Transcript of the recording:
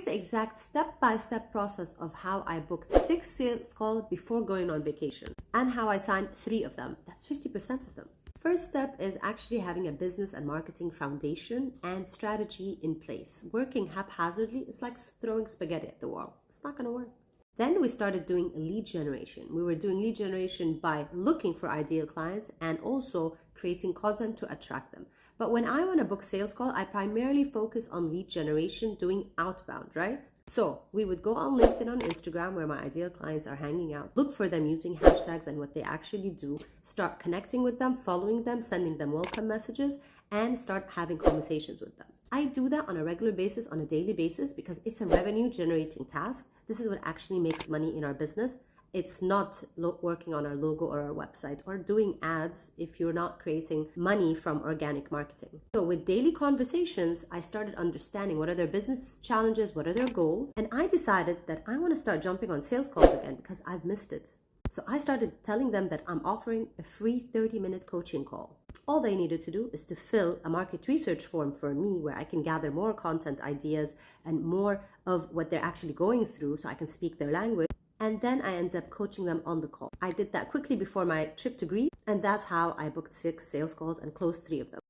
the exact step-by-step process of how I booked 6 sales calls before going on vacation and how I signed 3 of them. That's 50% of them. First step is actually having a business and marketing foundation and strategy in place. Working haphazardly is like throwing spaghetti at the wall. It's not going to work. Then we started doing lead generation. We were doing lead generation by looking for ideal clients and also creating content to attract them. But when I want to book sales call, I primarily focus on lead generation, doing outbound, right? So we would go on LinkedIn, on Instagram, where my ideal clients are hanging out, look for them using hashtags and what they actually do, start connecting with them, following them, sending them welcome messages, and start having conversations with them. I do that on a regular basis, on a daily basis, because it's a revenue generating task. This is what actually makes money in our business. It's not working on our logo or our website or doing ads if you're not creating money from organic marketing. So with daily conversations, I started understanding what are their business challenges, what are their goals, and I decided that I want to start jumping on sales calls again because I've missed it. So I started telling them that I'm offering a free 30-minute coaching call. All they needed to do is to fill a market research form for me where I can gather more content ideas and more of what they're actually going through so I can speak their language. And then I ended up coaching them on the call. I did that quickly before my trip to Greece, and that's how I booked 6 sales calls and closed 3 of them.